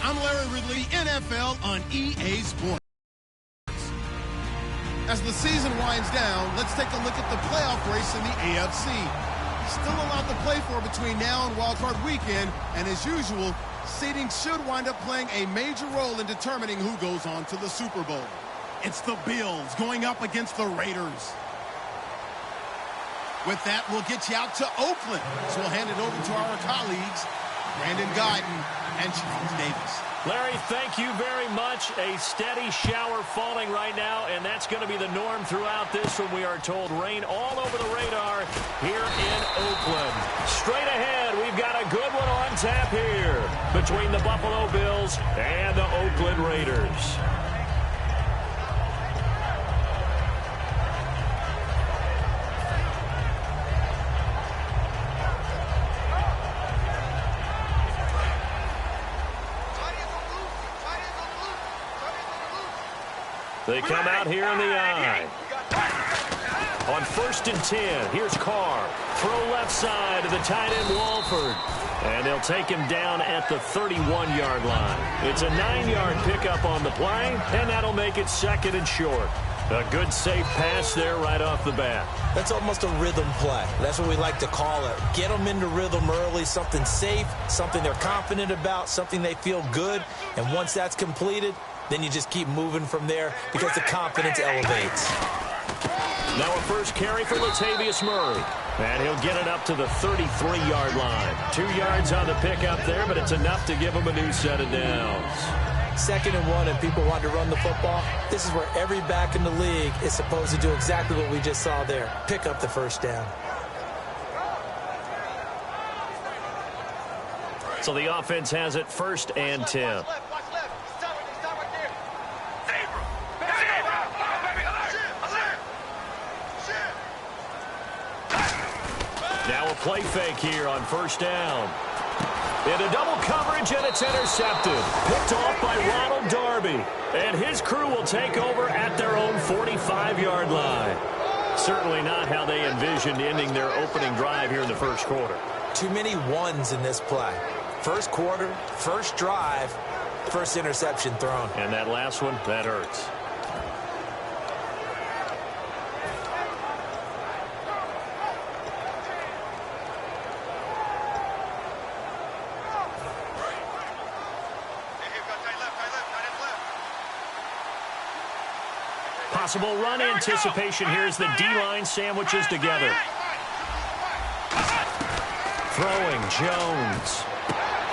I'm Larry Ridley, NFL on EA Sports. As the season winds down, let's take a look at the playoff race in the AFC. Still a lot to play for between now and wildcard weekend, and as usual, seeding should wind up playing a major role in determining who goes on to the Super Bowl. It's the Bills going up against the Raiders. With that, we'll get you out to Oakland. So we'll hand it over to our colleagues, Brandon Guyton and Charles Davis. Larry, thank you very much. A steady shower falling right now, and that's going to be the norm throughout this one. We are told rain all over the radar here in Oakland. Straight ahead, we've got a good one on tap here between the Buffalo Bills and the Oakland Raiders. They come out here in the eye. On 1st and 10, here's Carr. Throw left side to the tight end, Walford. And they'll take him down at the 31-yard line. It's a 9-yard pickup on the play, and that'll make it 2nd and short. A good, safe pass there right off the bat. That's almost a rhythm play. That's what we like to call it. Get them into rhythm early, something safe, something they're confident about, something they feel good. And once that's completed, then you just keep moving from there because the confidence elevates. Now a first carry for Latavius Murray. And he'll get it up to the 33-yard line. 2 yards on the pickup there, but it's enough to give him a new set of downs. 2nd and 1, and people want to run the football. This is where every back in the league is supposed to do exactly what we just saw there. Pick up the first down. So the offense has it 1st and 10. Now a play fake here on 1st down. Into double coverage, and it's intercepted. Picked off by Ronald Darby. And his crew will take over at their own 45-yard line. Certainly not how they envisioned ending their opening drive here in the first quarter. Too many ones in this play. First quarter, first drive, first interception thrown. And that last one, that hurts. Possible run anticipation. Here's the D-line sandwiches together. Throwing Jones.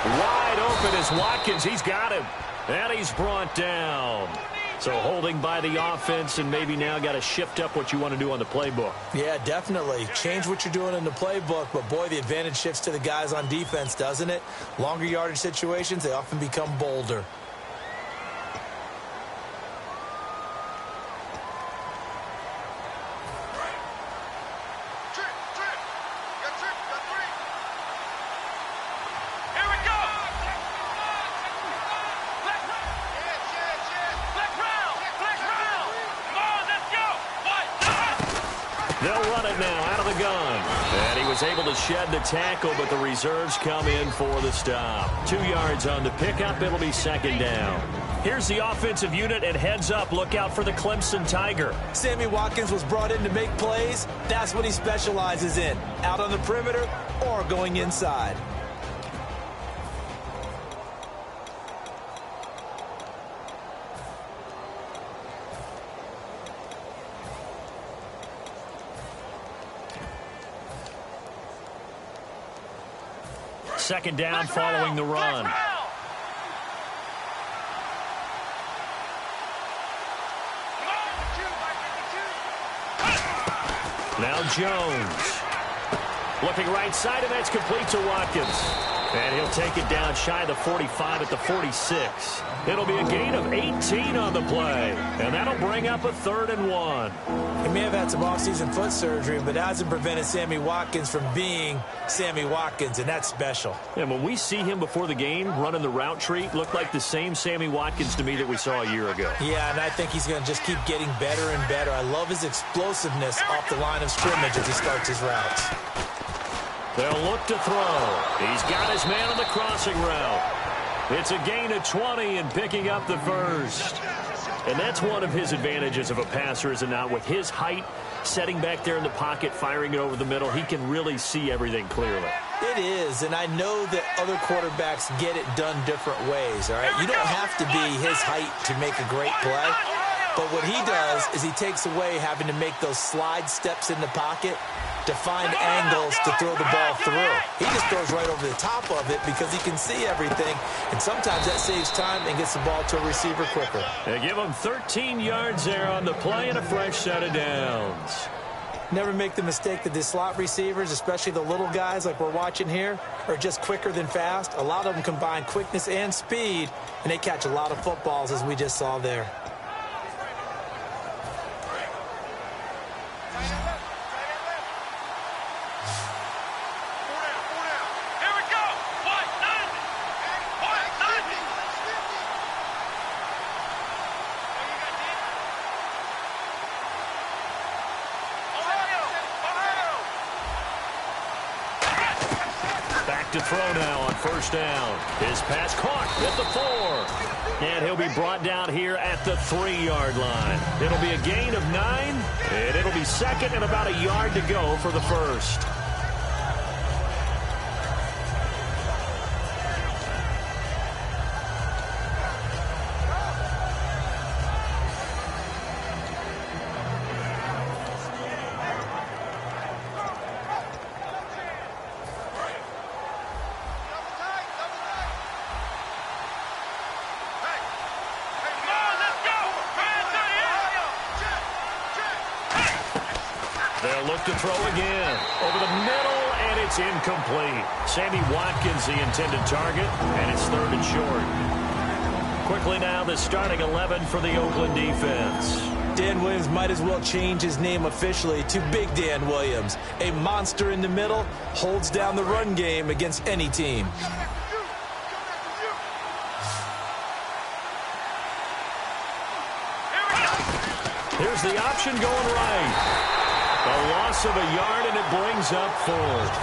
Wide open is Watkins. He's got him. And he's brought down. So holding by the offense, and maybe now got to shift up what you want to do on the playbook. Yeah, definitely. Change what you're doing in the playbook, but boy, the advantage shifts to the guys on defense, doesn't it? Longer yardage situations, they often become bolder. They'll run it now out of the gun. And he was able to shed the tackle, but the reserves come in for the stop. 2 yards on the pickup. It'll be 2nd down. Here's the offensive unit, and heads up, look out for the Clemson Tiger. Sammy Watkins was brought in to make plays. That's what he specializes in, out on the perimeter or going inside. Second down following the run. Now Jones. Looking right side, and that's complete to Watkins. And he'll take it down shy of the 45 at the 46. It'll be a gain of 18 on the play. And that'll bring up a 3rd and 1. He may have had some offseason foot surgery, but that hasn't prevented Sammy Watkins from being Sammy Watkins, and that's special. And when we see him before the game running the route tree, looked like the same Sammy Watkins to me that we saw a year ago. Yeah, and I think he's going to just keep getting better and better. I love his explosiveness off the line of scrimmage as he starts his routes. They'll look to throw. He's got his man on the crossing route. It's a gain of 20 and picking up the first. And that's one of his advantages of a passer, is it not? With his height, setting back there in the pocket, firing it over the middle, he can really see everything clearly. It is, and I know that other quarterbacks get it done different ways, all right? You don't have to be his height to make a great play. But what he does is he takes away having to make those slide steps in the pocket to find angles to throw the ball through. He just throws right over the top of it because he can see everything, and sometimes that saves time and gets the ball to a receiver quicker. They give him 13 yards there on the play and a fresh set of downs. Never make the mistake that the slot receivers, especially the little guys like we're watching here, are just quicker than fast. A lot of them combine quickness and speed, and they catch a lot of footballs, as we just saw there. To throw now on first down. His pass caught at the 4. And he'll be brought down here at the 3-yard line. It'll be a gain of 9, and it'll be second and about a yard to go for the first. They'll look to throw again. Over the middle, and it's incomplete. Sammy Watkins, the intended target, and it's 3rd and short. Quickly now, the starting 11 for the Oakland defense. Dan Williams might as well change his name officially to Big Dan Williams. A monster in the middle, holds down the run game against any team. Here's the option going right. A loss of a yard, and it brings up 4th.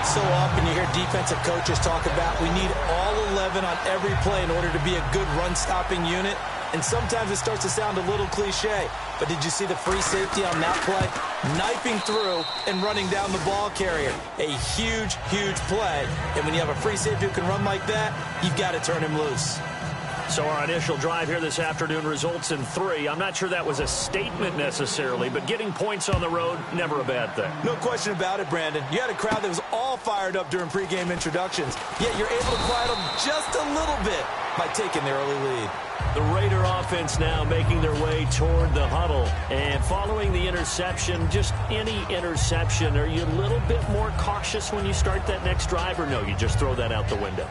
So often you hear defensive coaches talk about we need all 11 on every play in order to be a good run-stopping unit. And sometimes it starts to sound a little cliche. But did you see the free safety on that play? Knifing through and running down the ball carrier. A huge, huge play. And when you have a free safety who can run like that, you've got to turn him loose. So our initial drive here this afternoon results in 3. I'm not sure that was a statement necessarily, but getting points on the road, never a bad thing. No question about it, Brandon. You had a crowd that was all fired up during pregame introductions, yet you're able to quiet them just a little bit by taking the early lead. The Raider offense now making their way toward the huddle. And following the interception, just any interception, are you a little bit more cautious when you start that next drive, or no, you just throw that out the window?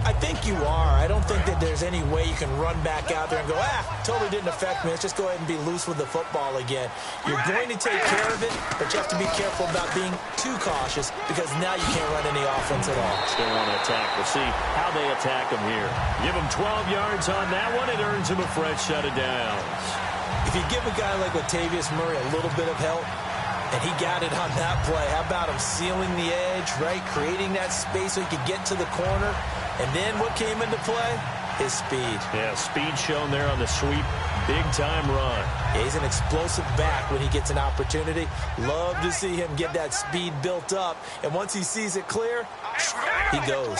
I think you are. I don't think that there's any way you can run back out there and go, totally didn't affect me. Let's just go ahead and be loose with the football again. You're going to take care of it, but you have to be careful about being too cautious because now you can't run any offense at all. Still want to attack. We'll see how they attack them here. Give them 12 yards on that one. It earns him a fresh set of downs. If you give a guy like Latavius Murray a little bit of help, and he got it on that play, how about him sealing the edge, right? Creating that space so he could get to the corner. And then what came into play? His speed. Yeah, speed shown there on the sweep. Big-time run. Yeah, he's an explosive back when he gets an opportunity. Love to see him get that speed built up. And once he sees it clear, he goes.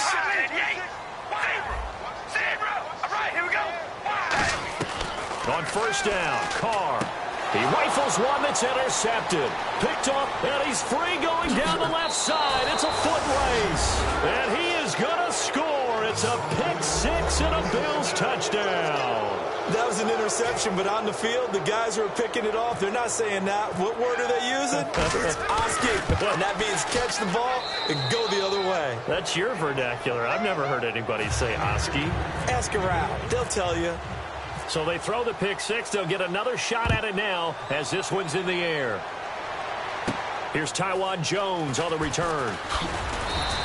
On first down, Carr. He rifles one that's intercepted. Picked up, and he's free going down the left side. It's a foot race. And he is going to score. It's a pick six and a Bills touchdown. That was an interception, but on the field, the guys who are picking it off, they're not saying that. What word are they using? It's Oski. And that means catch the ball and go the other way. That's your vernacular. I've never heard anybody say Oski. Ask around. They'll tell you. So they throw the pick six. They'll get another shot at it now as this one's in the air. Here's Taiwan Jones on the return.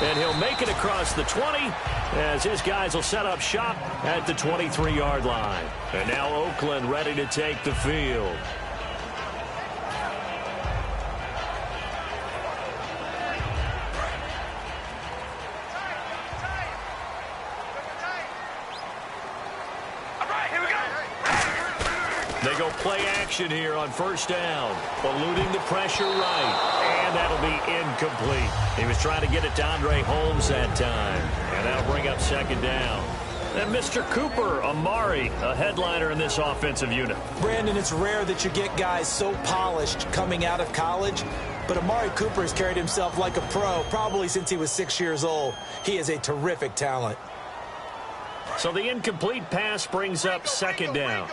And he'll make it across the 20 as his guys will set up shop at the 23-yard line. And now Oakland ready to take the field. They go play action here on first down. Eluding the pressure right. And that'll be incomplete. He was trying to get it to Andre Holmes that time. And that'll bring up second down. And Mr. Cooper, Amari, a headliner in this offensive unit. Brandon, it's rare that you get guys so polished coming out of college. But Amari Cooper has carried himself like a pro probably since he was 6 years old. He is a terrific talent. So the incomplete pass brings up second down.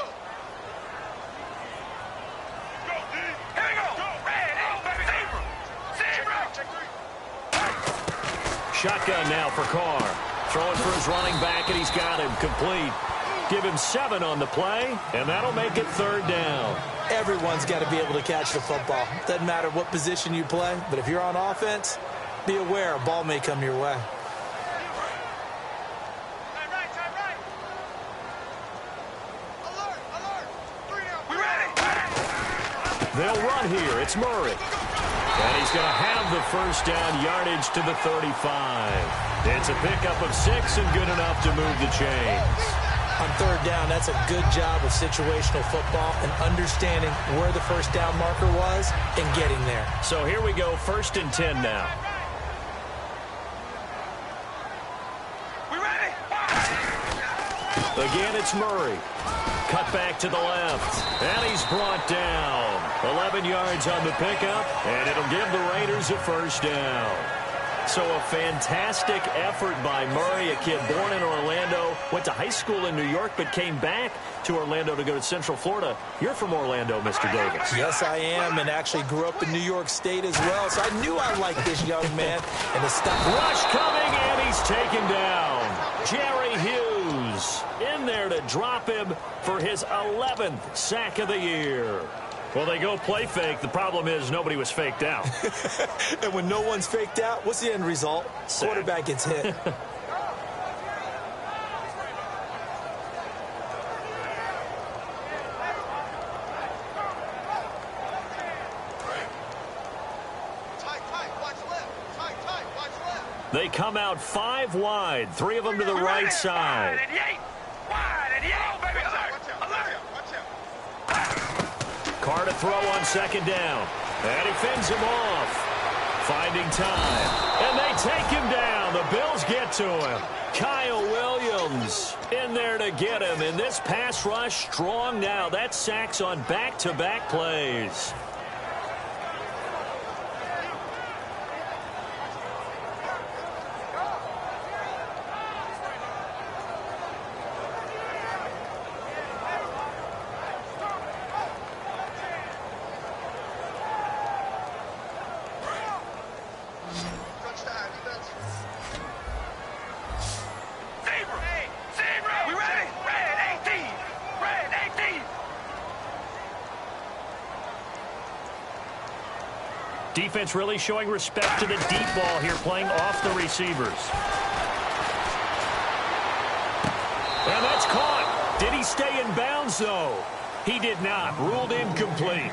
Shotgun now for Carr. Throwing for his running back, and he's got him complete. Give him 7 on the play, and that'll make it third down. Everyone's got to be able to catch the football. Doesn't matter what position you play, but if you're on offense, be aware a ball may come your way. They'll run here. It's Murray. And he's going to have the first down yardage to the 35. It's a pickup of 6 and good enough to move the chains. On third down, that's a good job of situational football and understanding where the first down marker was and getting there. So here we go, 1st and 10 now. We ready? Again, it's Murray. Cut back to the left. And he's brought down. 11 yards on the pickup, and it'll give the Raiders a first down. So a fantastic effort by Murray, a kid born in Orlando, went to high school in New York, but came back to Orlando to go to Central Florida. You're from Orlando, Mr. Davis. Yes, I am, and actually grew up in New York State as well, so I knew I liked this young man. And the stop. Rush coming, and he's taken down. Jerry Hughes in there to drop him for his 11th sack of the year. Well, they go play fake. The problem is nobody was faked out. And when no one's faked out, what's the end result? Sack. Quarterback gets hit. They come out 5 wide, 3 of them to the right side. Carr to throw on 2nd down. And he fends him off. Finding time. And they take him down. The Bills get to him. Kyle Williams in there to get him. And this pass rush strong now. That sacks on back-to-back plays. Defense really showing respect to the deep ball here, playing off the receivers. And that's caught. Did he stay in bounds, though? He did not. Ruled incomplete.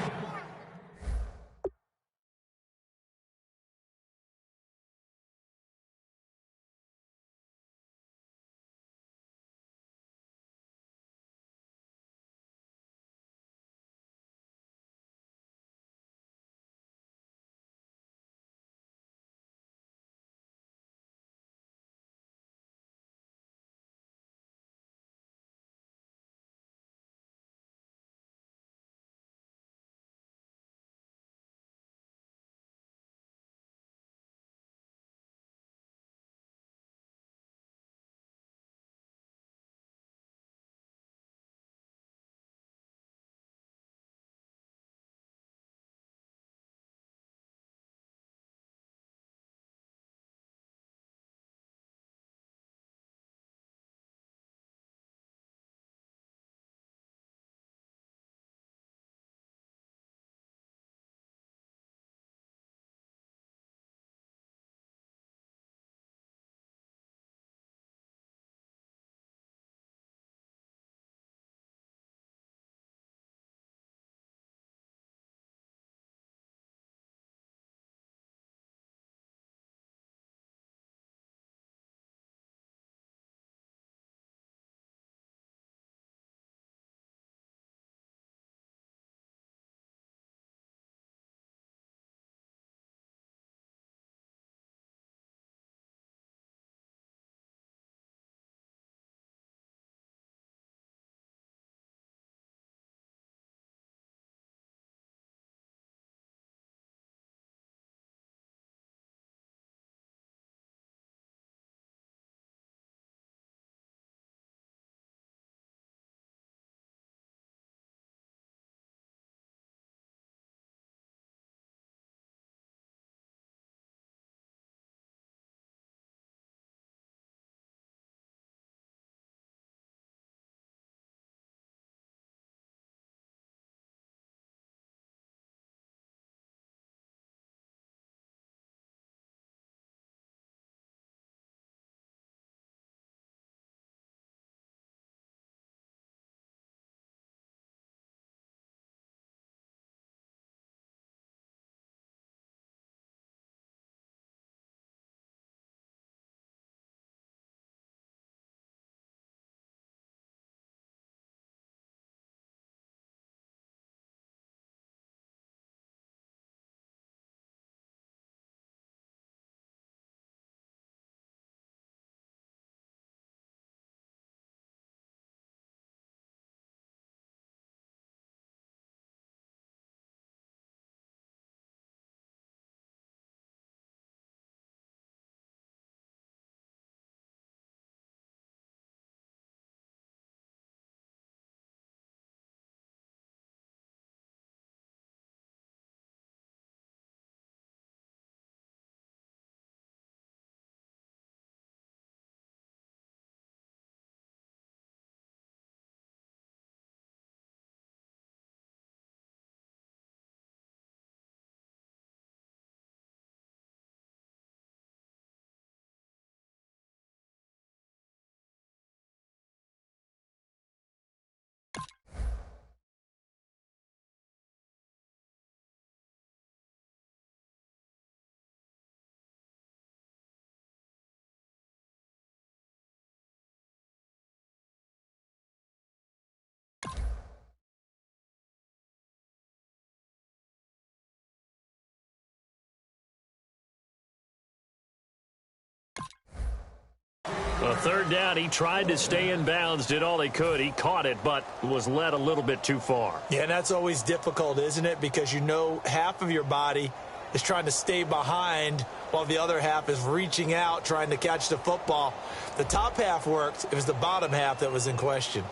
A third down, he tried to stay in bounds, did all he could. He caught it, but was led a little bit too far. Yeah, and that's always difficult, isn't it? Because you know half of your body is trying to stay behind while the other half is reaching out, trying to catch the football. The top half worked. It was the bottom half that was in question.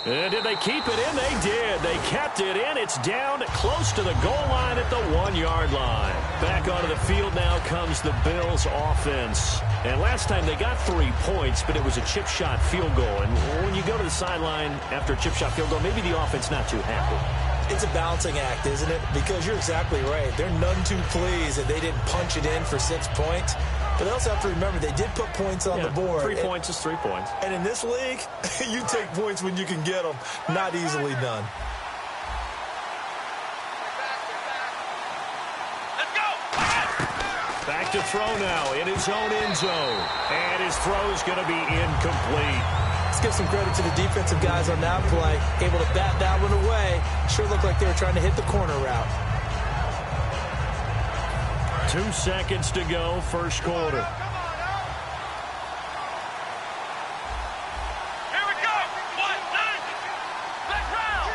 And did they keep it in? They did. They kept it in. It's down close to the goal line at the 1-yard line. Back onto the field now comes the Bills offense. And last time they got 3 points, but it was a chip shot field goal. And when you go to the sideline after a chip shot field goal, maybe the offense not too happy. It's a balancing act, isn't it? Because you're exactly right. They're none too pleased that they didn't punch it in for 6 points. But they also have to remember they did put points on the board. 3 points is 3 points. And in this league, you take points when you can get them. Not easily done. Let's go. Back to throw now in his own end zone. And his throw is going to be incomplete. Let's give some credit to the defensive guys on that play. Able to bat that one away. Sure looked like they were trying to hit the corner route. 2 seconds to go, first quarter. Here we go. 1, 9. Let's round.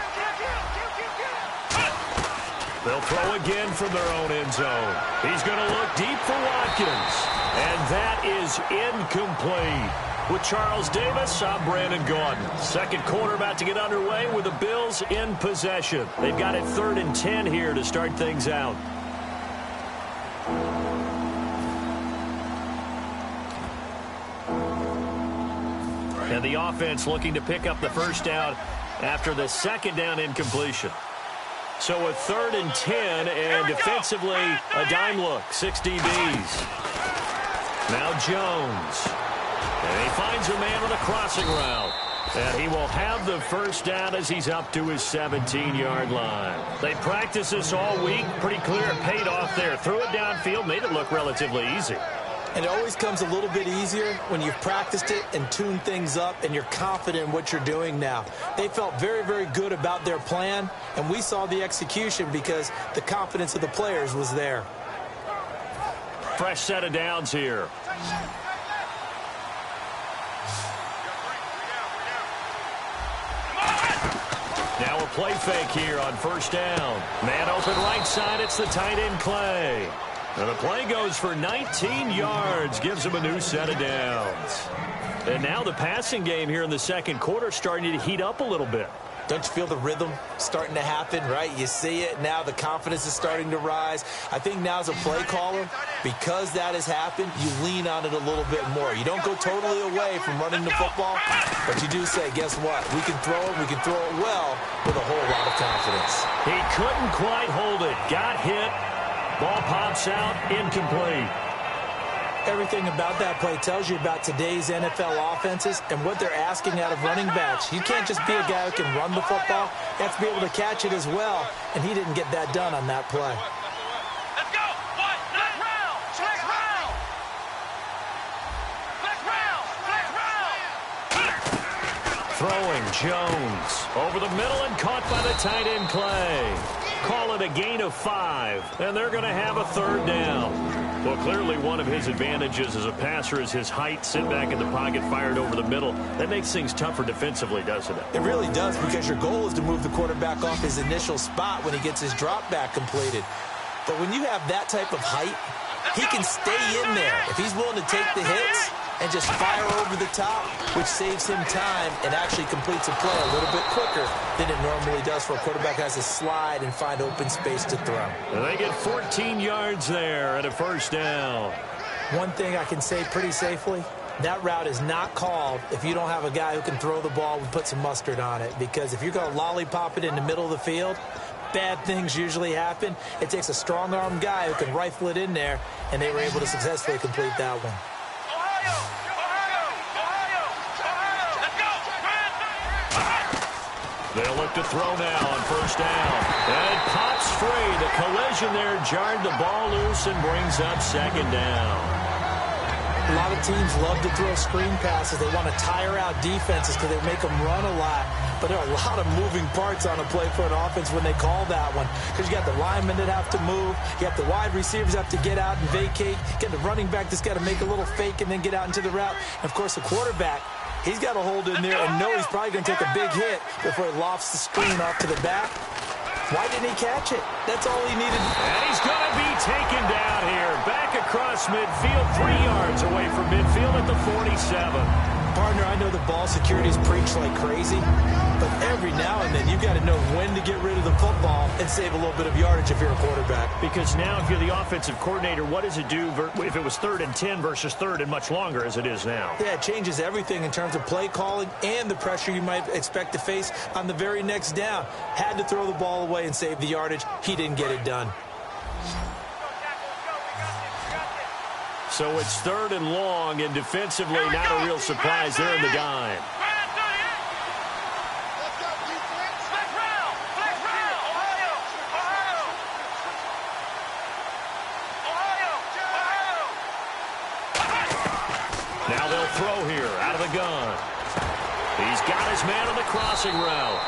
They'll throw again from their own end zone. He's going to look deep for Watkins. And that is incomplete. With Charles Davis, I'm Brandon Gaudin. Second quarter about to get underway with the Bills in possession. They've got it 3rd and 10 here to start things out. And the offense looking to pick up the first down after the second down incompletion. So a 3rd and 10, and defensively, a dime look, 6 DBs. Now Jones. And he finds a man on the crossing route. And he will have the first down as he's up to his 17-yard line. They practiced this all week. Pretty clear it paid off there. Threw it downfield, made it look relatively easy. And it always comes a little bit easier when you've practiced it and tuned things up and you're confident in what you're doing now. They felt very, very good about their plan, and we saw the execution because the confidence of the players was there. Fresh set of downs here. Now a play fake here on first down. Man open right side, it's the tight end Clay. And the play goes for 19 yards, gives him a new set of downs. And now the passing game here in the second quarter starting to heat up a little bit. Don't you feel the rhythm starting to happen, right? You see it now, the confidence is starting to rise. I think now as a play caller, because that has happened, you lean on it a little bit more. You don't go totally away from running the football, but you do say, guess what? We can throw it well with a whole lot of confidence. He couldn't quite hold it. Got hit. Ball pops out, incomplete. Everything about that play tells you about today's NFL offenses and what they're asking out of running backs. You can't just be a guy who can run the football. You have to be able to catch it as well, and he didn't get that done on that play. Let's go. 1, 9. Round. Let's round. Let's round. Let's round. Throwing Jones over the middle and caught by the tight end Clay. Call it a gain of 5, and they're going to have a 3rd down. Well, clearly one of his advantages as a passer is his height. Sit back in the pocket, fired over the middle. That makes things tougher defensively, doesn't it? It really does, because your goal is to move the quarterback off his initial spot when he gets his drop back completed. But when you have that type of height, he can stay in there. If he's willing to take the hits and just fire over the top, which saves him time and actually completes a play a little bit quicker than it normally does for a quarterback who has to slide and find open space to throw. And they get 14 yards there and a first down. One thing I can say pretty safely, that route is not called if you don't have a guy who can throw the ball and put some mustard on it. Because if you're going to lollipop it in the middle of the field, bad things usually happen. It takes a strong-arm guy who can rifle it in there, and they were able to successfully complete that one. They'll look to throw now on first down. And it pops free. The collision there jarred the ball loose and brings up 2nd down. A lot of teams love to throw screen passes. They want to tire out defenses because they make them run a lot. But there are a lot of moving parts on a play for an offense when they call that one. Because you got the linemen that have to move. You have the wide receivers have to get out and vacate. You got the running back that's got to make a little fake and then get out into the route. And, of course, the quarterback, he's got to hold in there and know he's probably going to take a big hit before he lofts the screen off to the back. Why didn't he catch it? That's all he needed. And he's going to be taken down here. Back across midfield, 3 yards away from midfield at the 47. Partner, I know the ball security's preached like crazy, but every now and then you've got to know when to get rid of the football and save a little bit of yardage if you're a quarterback. Because now if you're the offensive coordinator, what does it do if it was 3rd and 10 versus 3rd and much longer as it is now? Yeah, it changes everything in terms of play calling and the pressure you might expect to face on the very next down. Had to throw the ball away and save the yardage. He didn't get it done. So it's 3rd and long, and defensively not a real surprise there in the dime. Now they'll throw here out of the gun. He's got his man on the crossing route.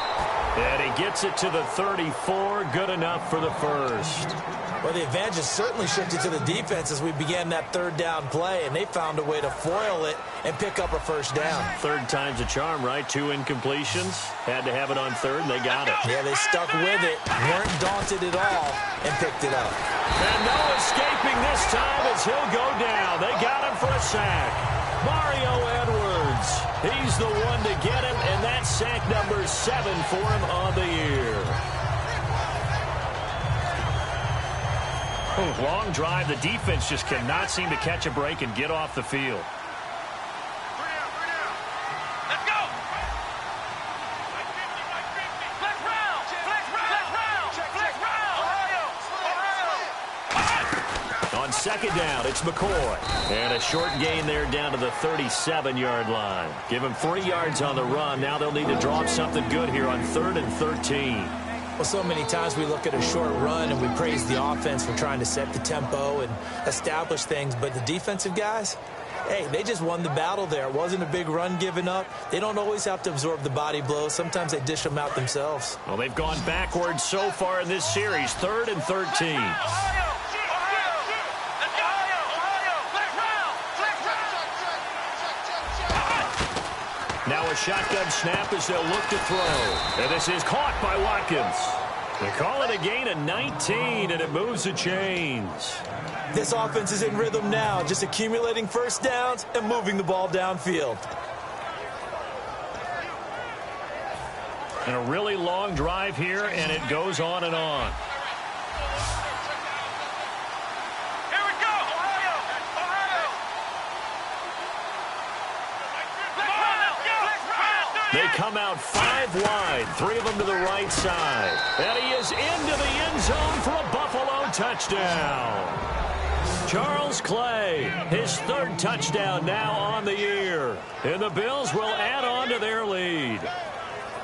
And he gets it to the 34. Good enough for the first. Well, the advantage has certainly shifted to the defense as we began that 3rd down play, and they found a way to foil it and pick up a first down. 3rd time's a charm, right? 2 incompletions. Had to have it on 3rd, and they got it. Yeah, they stuck with it, weren't daunted at all, and picked it up. And no escaping this time as he'll go down. They got him for a sack. Mario Edwards. He's the one to get him, and that's sack number 7 for him on the year. Long drive. The defense just cannot seem to catch a break and get off the field. Let's go. Flex round. Flex round. On 2nd down, it's McCoy. And a short gain there down to the 37-yard line. Give him 3 yards on the run. Now they'll need to draw up something good here on 3rd and 13. Well, so many times we look at a short run and we praise the offense for trying to set the tempo and establish things. But the defensive guys, hey, they just won the battle there. It wasn't a big run given up. They don't always have to absorb the body blows. Sometimes they dish them out themselves. Well, they've gone backwards so far in this series. 3rd and 13. Now a shotgun snap as they'll look to throw. And this is caught by Watkins. They call it a gain of 19, and it moves the chains. This offense is in rhythm now, just accumulating first downs and moving the ball downfield. And a really long drive here, and it goes on and on. They come out 5 wide, 3 of them to the right side. And he is into the end zone for a Buffalo touchdown. Charles Clay, his 3rd touchdown now on the year. And the Bills will add on to their lead.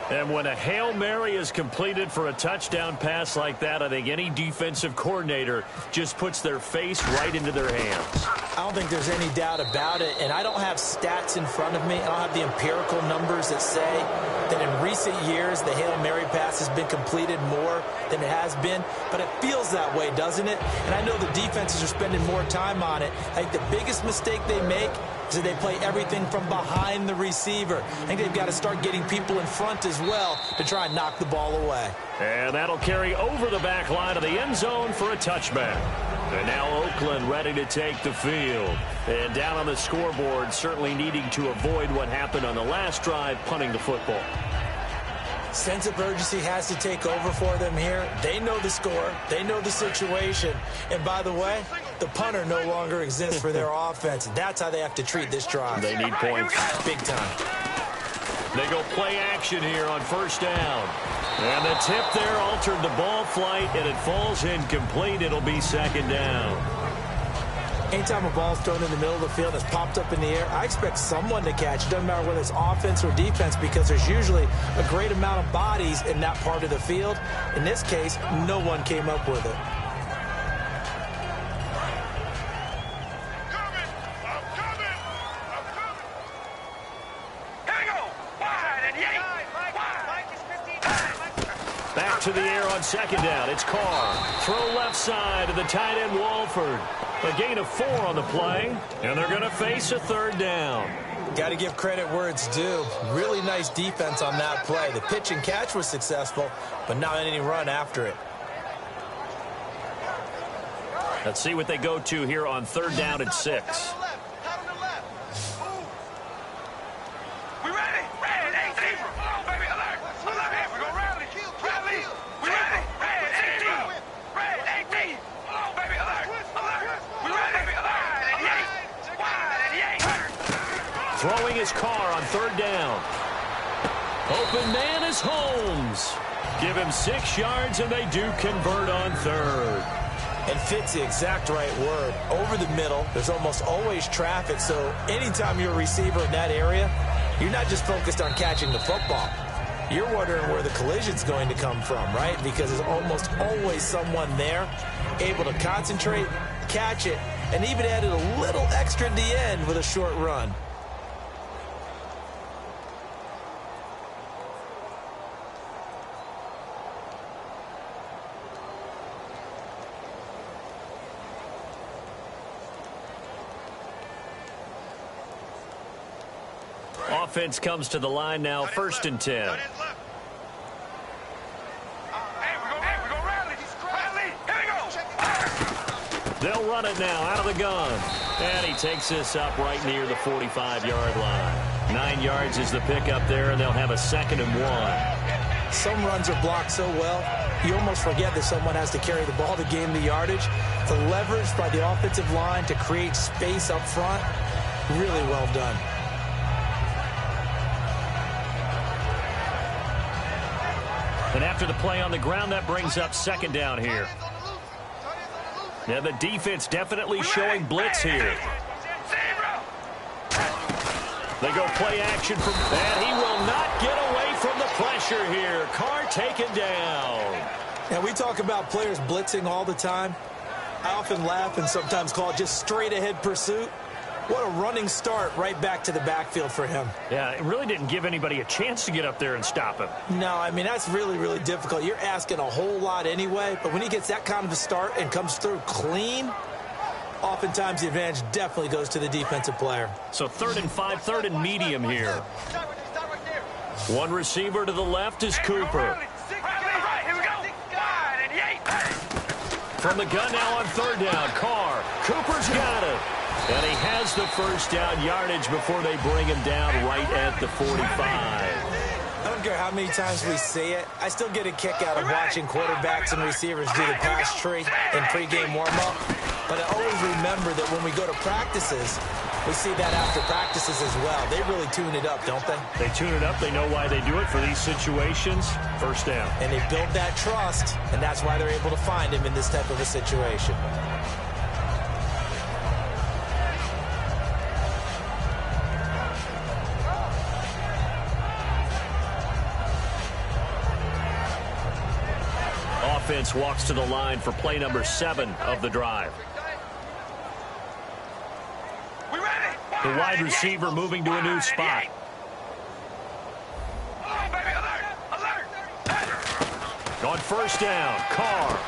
And when a Hail Mary is completed for a touchdown pass like that, I think any defensive coordinator just puts their face right into their hands. I don't think there's any doubt about it, and I don't have stats in front of me. I don't have the empirical numbers that say that in recent years the Hail Mary pass has been completed more than it has been, but it feels that way, doesn't it? And I know the defenses are spending more time on it. I think the biggest mistake they make is that they play everything from behind the receiver. I think they've got to start getting people in front as well to try and knock the ball away. And that'll carry over the back line of the end zone for a touchback. And now Oakland ready to take the field. And down on the scoreboard, certainly needing to avoid what happened on the last drive, punting the football. Sense of urgency has to take over for them here. They know the score. They know the situation. And by the way, the punter no longer exists for their offense. That's how they have to treat this drive. They need points. Big time. They go play action here on 1st down. And the tip there altered the ball flight, and it falls incomplete. It'll be 2nd down. Anytime a ball's thrown in the middle of the field that's popped up in the air, I expect someone to catch. It doesn't matter whether it's offense or defense, because there's usually a great amount of bodies in that part of the field. In this case, no one came up with it. to the air on second down. It's Carr. Throw left side to the tight end, Walford. A gain of 4 on the play, and they're going to face a third down. Got to give credit where it's due. Really nice defense on that play. The pitch and catch was successful, but not any run after it. Let's see what they go to here on third down and 6. Throwing his car on third down. Open man is Holmes. Give him 6 yards, and they do convert on third. And fit's the exact right word. Over the middle, there's almost always traffic, so anytime you're a receiver in that area, you're not just focused on catching the football. You're wondering where the collision's going to come from, right? Because there's almost always someone there able to concentrate, catch it, and even added a little extra at the end with a short run. Offense comes to the line now, first and 10. They'll run it now out of the gun. And he takes this up right near the 45-yard line. 9 yards is the pickup there, and they'll have a second and 1. Some runs are blocked so well, you almost forget that someone has to carry the ball to gain the yardage. The leverage by the offensive line to create space up front, really well done. And after the play on the ground, that brings up second down here. Yeah, the defense definitely showing blitz here. They go play action from that. He will not get away from the pressure here. Carr taken down. And we talk about players blitzing all the time. I often laugh and sometimes call it just straight ahead pursuit. What a running start right back to the backfield for him. Yeah, it really didn't give anybody a chance to get up there and stop him. No, I mean, that's really, really difficult. You're asking a whole lot anyway, but when he gets that kind of a start and comes through clean, oftentimes the advantage definitely goes to the defensive player. So 3rd and 5, 3rd and medium here. One receiver to the left is Cooper. From the gun now on third down, Carr. Cooper's got it. And he has the first down yardage before they bring him down right at the 45. I don't care how many times we see it. I still get a kick out of watching quarterbacks and receivers do the pass tree in pregame warm-up. But I always remember that when we go to practices, we see that after practices as well. They really tune it up, don't they? They tune it up. They know why they do it for these situations. First down. And they build that trust, and that's why they're able to find him in this type of a situation. Offense walks to the line for play number 7 of the drive. The wide receiver moving to a new spot. On first down, Carr.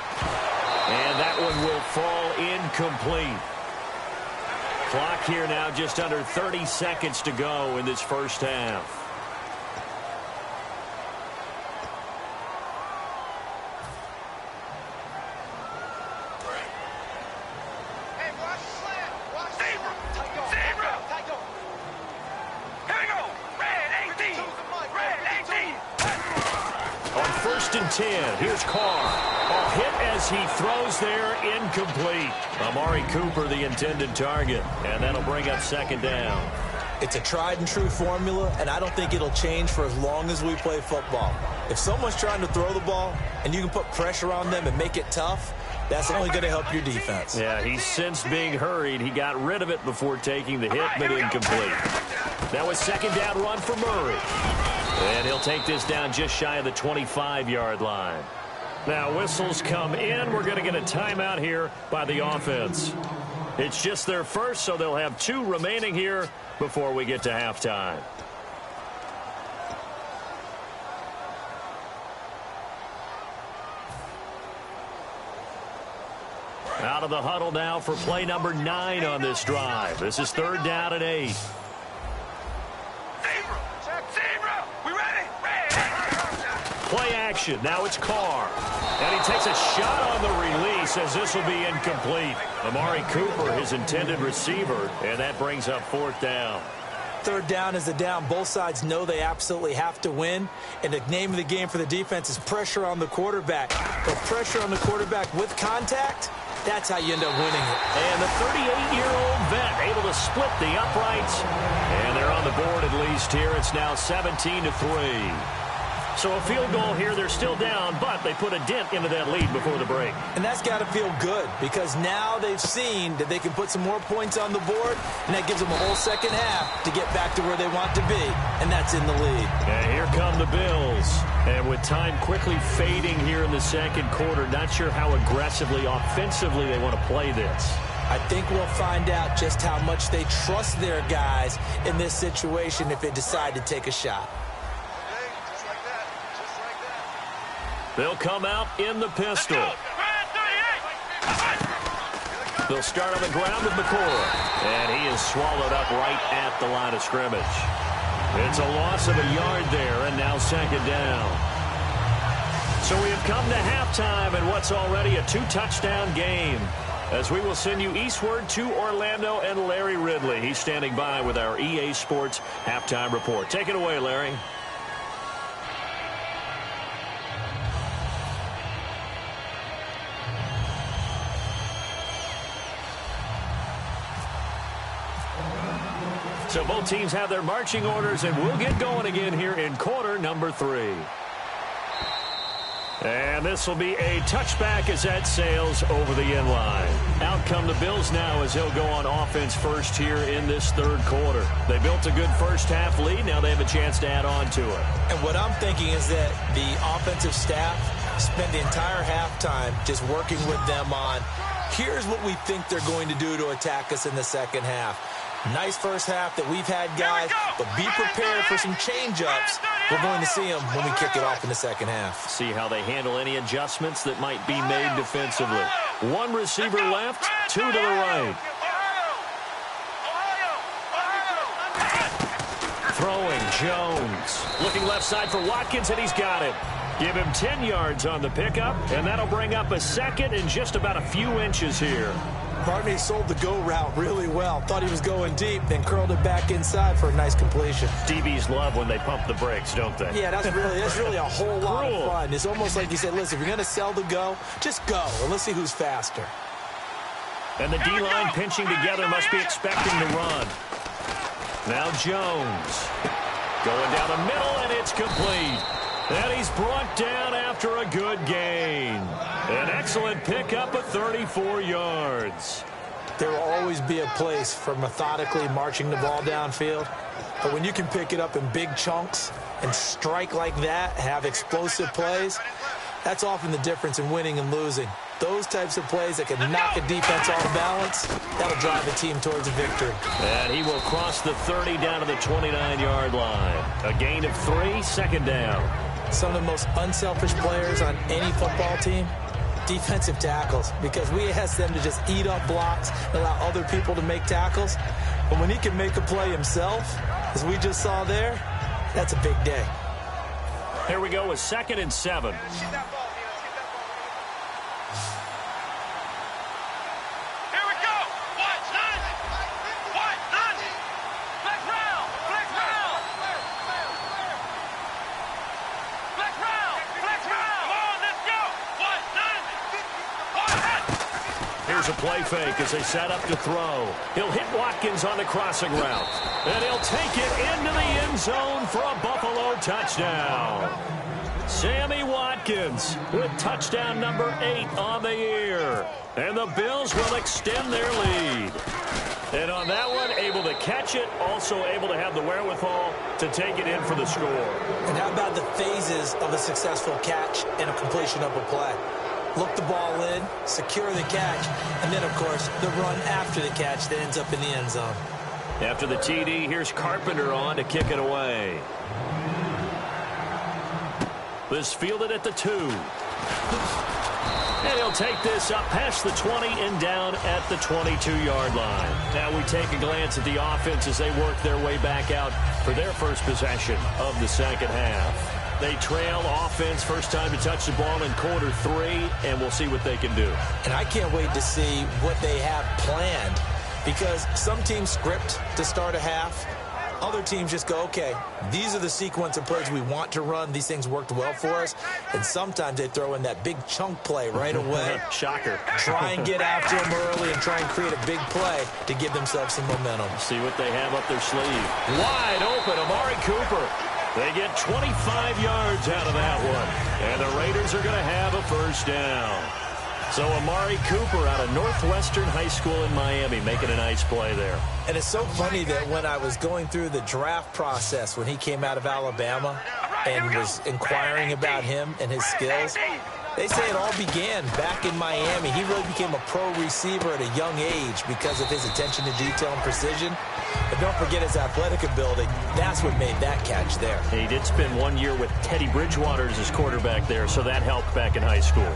And that one will fall incomplete. Clock here now just under 30 seconds to go in this first half. And 10. Here's Carr. A hit as he throws there, incomplete. Amari Cooper, the intended target. And that'll bring up second down. It's a tried and true formula, and I don't think it'll change for as long as we play football. If someone's trying to throw the ball and you can put pressure on them and make it tough, that's only going to help your defense. Yeah, he's since being hurried. He got rid of it before taking the hit, but incomplete. That was second down run for Murray. And he'll take this down just shy of the 25-yard line. Now, whistles come in. We're going to get a timeout here by the offense. It's just their first, so they'll have 2 remaining here before we get to halftime. Out of the huddle now for play number 9 on this drive. This is 3rd down and 8. Zebra, we ready? Play action. Now it's Carr. And he takes a shot on the release as this will be incomplete. Amari Cooper, his intended receiver, and that brings up 4th down. 3rd down is the down. Both sides know they absolutely have to win. And the name of the game for the defense is pressure on the quarterback. But pressure on the quarterback with contact, that's how you end up winning it. And the 38-year-old vet able to split the uprights. And they're on the board at least here. It's now 17-3. So a field goal here. They're still down, but they put a dent into that lead before the break. And that's got to feel good because now they've seen that they can put some more points on the board, and that gives them a whole second half to get back to where they want to be, and that's in the lead. And here come the Bills. And with time quickly fading here in the second quarter, not sure how aggressively, offensively they want to play this. I think we'll find out just how much they trust their guys in this situation if they decide to take a shot. They'll come out in the pistol. They'll start on the ground with McCoy. And he is swallowed up right at the line of scrimmage. It's a loss of a yard there, and now 2nd down. So we have come to halftime in what's already a 2-touchdown game, as we will send you eastward to Orlando and Larry Ridley. He's standing by with our EA Sports halftime report. Take it away, Larry. So both teams have their marching orders, and we'll get going again here in quarter number 3. And this will be a touchback as that sails over the end line. Out come the Bills now as they'll go on offense first here in this 3rd quarter. They built a good first half lead. Now they have a chance to add on to it. And what I'm thinking is that the offensive staff spent the entire halftime just working with them on, here's what we think they're going to do to attack us in the second half. Nice first half that we've had, guys, but be prepared for some change-ups. We're going to see them when we kick it off in the second half. See how they handle any adjustments that might be made defensively. 1 receiver left, 2 to the right. Throwing, Jones. Looking left side for Watkins, and he's got it. Give him 10 yards on the pickup, and that'll bring up a 2nd and just about a few inches here. Barney sold the go route really well. Thought he was going deep, then curled it back inside for a nice completion. DBs love when they pump the brakes, don't they? Yeah, that's really a whole lot of fun. It's almost like you said, listen, if you're going to sell the go, just go, and let's see who's faster. And the D-line pinching together must be expecting to run. Now Jones. Going down the middle, and it's complete. And he's brought down after a good gain. An excellent pickup of 34 yards. There will always be a place for methodically marching the ball downfield. But when you can pick it up in big chunks and strike like that, have explosive plays, that's often the difference in winning and losing. Those types of plays that can knock a defense off balance, that'll drive a team towards a victory. And he will cross the 30 down to the 29-yard line. A gain of 3, 2nd down. Some of the most unselfish players on any football team, defensive tackles, because we ask them to just eat up blocks and allow other people to make tackles. But when he can make a play himself, as we just saw there, that's a big day. Here we go with 2nd and 7. A play fake as they set up to throw. He'll hit Watkins on the crossing route. And he'll take it into the end zone for a Buffalo touchdown. Sammy Watkins with touchdown number 8 on the year. And the Bills will extend their lead. And on that one, able to catch it, also able to have the wherewithal to take it in for the score. And how about the phases of a successful catch and a completion of a play? Look the ball in, secure the catch, and then, of course, the run after the catch that ends up in the end zone. After the TD, here's Carpenter on to kick it away. This fielded at the 2. And he'll take this up past the 20 and down at the 22-yard line. Now we take a glance at the offense as they work their way back out for their first possession of the second half. They trail offense, first time to touch the ball in quarter 3, and we'll see what they can do. And I can't wait to see what they have planned, because some teams script to start a half. Other teams just go, okay, these are the sequence of plays we want to run. These things worked well for us. And sometimes they throw in that big chunk play right away. Shocker. Try and get after them early and try and create a big play to give themselves some momentum. See what they have up their sleeve. Wide open, Amari Cooper. They get 25 yards out of that one. And the Raiders are going to have a first down. So Amari Cooper out of Northwestern High School in Miami making a nice play there. And it's so funny that when I was going through the draft process when he came out of Alabama and was inquiring about him and his skills, they say it all began back in Miami. He really became a pro receiver at a young age because of his attention to detail and precision. But don't forget his athletic ability. That's what made that catch there. He did spend 1 year with Teddy Bridgewater as his quarterback there, so that helped back in high school.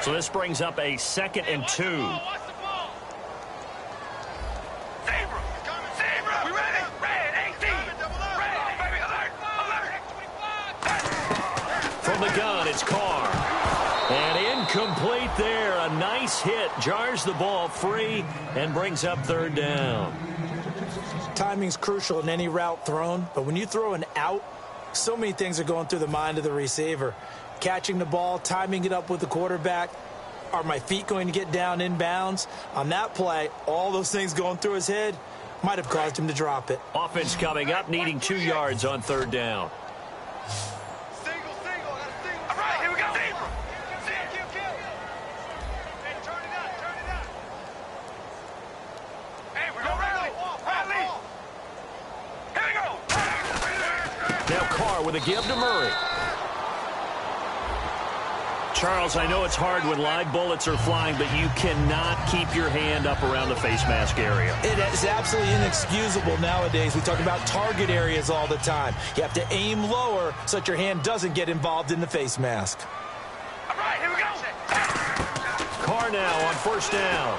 So this brings up a 2nd and 2. From the gun, it's Carr. And incomplete there. A nice hit. Jars the ball free and brings up 3rd down. Timing's crucial in any route thrown, but when you throw an out, so many things are going through the mind of the receiver. Catching the ball, timing it up with the quarterback. Are my feet going to get down in bounds? On that play, all those things going through his head might have caused him to drop it. Offense coming up, needing 2 yards on 3rd down. All right, here we go. Hey, we're going Riley. Here we go. Now Carr with a give to Murray. Charles, I know it's hard when live bullets are flying, but you cannot keep your hand up around the face mask area. It is absolutely inexcusable nowadays. We talk about target areas all the time. You have to aim lower so that your hand doesn't get involved in the face mask. All right, here we go. Carr now on 1st down.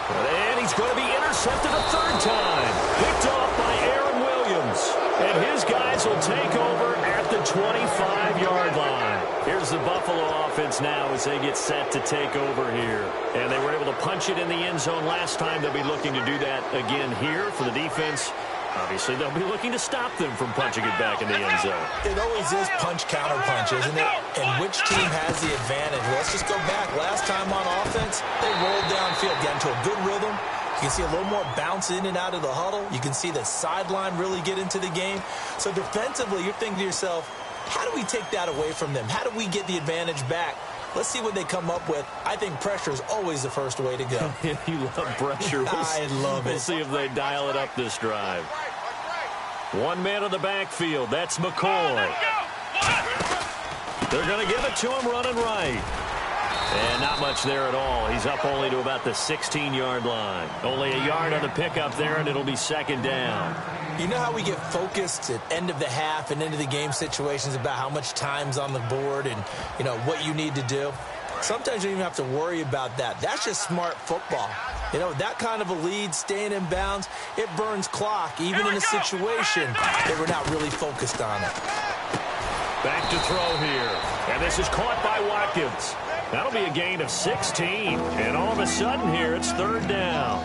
And he's going to be intercepted a 3rd time. Picked off by Aaron Williams. And his guys will take over at the 25-yard line. Here's the Buffalo offense now as they get set to take over here. And they were able to punch it in the end zone last time. They'll be looking to do that again here for the defense. Obviously, they'll be looking to stop them from punching it back in the end zone. It always is punch-counter-punch, isn't it? And which team has the advantage? Well, let's just go back. Last time on offense, they rolled downfield, got into a good rhythm. You can see a little more bounce in and out of the huddle. You can see the sideline really get into the game. So defensively, you're thinking to yourself, how do we take that away from them? How do we get the advantage back? Let's see what they come up with. I think pressure is always the first way to go. You love pressure. I love it. We'll see if they dial it up this drive. 1 man in the backfield. That's McCoy. They're going to give it to him running right. And not much there at all. He's up only to about the 16-yard line. Only a yard on the pickup there, and it'll be 2nd down. You know how we get focused at end of the half and into the game situations about how much time's on the board and, you know, what you need to do? Sometimes you don't even have to worry about that. That's just smart football. You know, that kind of a lead, staying in bounds, it burns clock, even in a situation that we're not really focused on it. Back to throw here. And this is caught by Watkins. That'll be a gain of 16. And all of a sudden here, it's 3rd down.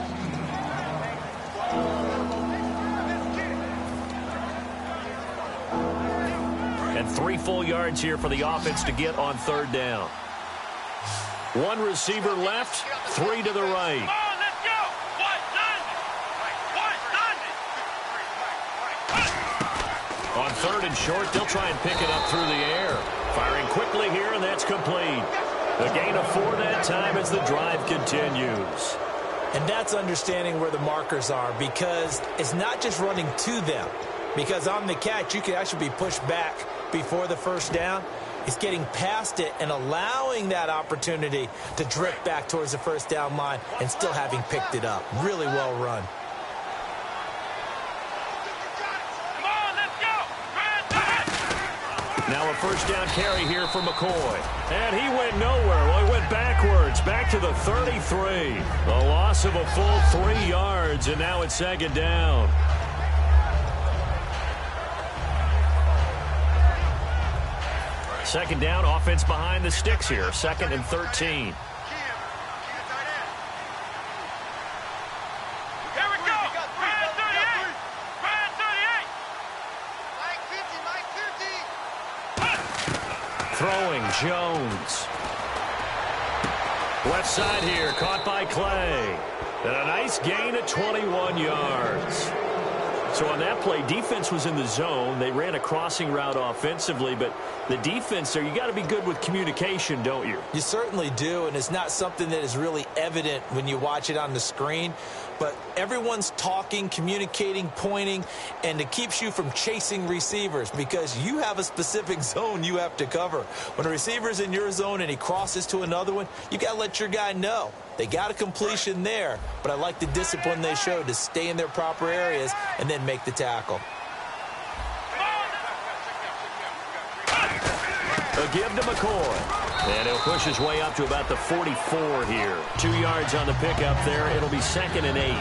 And 3 full yards here for the offense to get on 3rd down. 1 receiver left, 3 to the right. On 3rd and short, they'll try and pick it up through the air. Firing quickly here, and that's complete. A gain of 4 that time as the drive continues. And that's understanding where the markers are, because it's not just running to them. Because on the catch, you can actually be pushed back before the 1st down. is getting past it and allowing that opportunity to drift back towards the first down line and still having picked it up. Really well run. Now a first down carry here for McCoy. And he went nowhere. Well, he went backwards, back to the 33. A loss of a full 3 yards, and now it's second down. Second down, offense behind the sticks here. 2nd and 13. Throwing, Jones. Left side here, caught by Clay. And a nice gain of 21 yards. So on that play, defense was in the zone. They ran a crossing route offensively, but the defense there, you got to be good with communication, don't you? You certainly do, and it's not something that is really evident when you watch it on the screen. But everyone's talking, communicating, pointing, and it keeps you from chasing receivers because you have a specific zone you have to cover. When a receiver's in your zone and he crosses to another one, you got to let your guy know. They got a completion there, but I like the discipline they showed to stay in their proper areas and then make the tackle. A give to McCoy. And he'll push his way up to about the 44 here. 2 yards on the pickup there. It'll be 2nd and 8.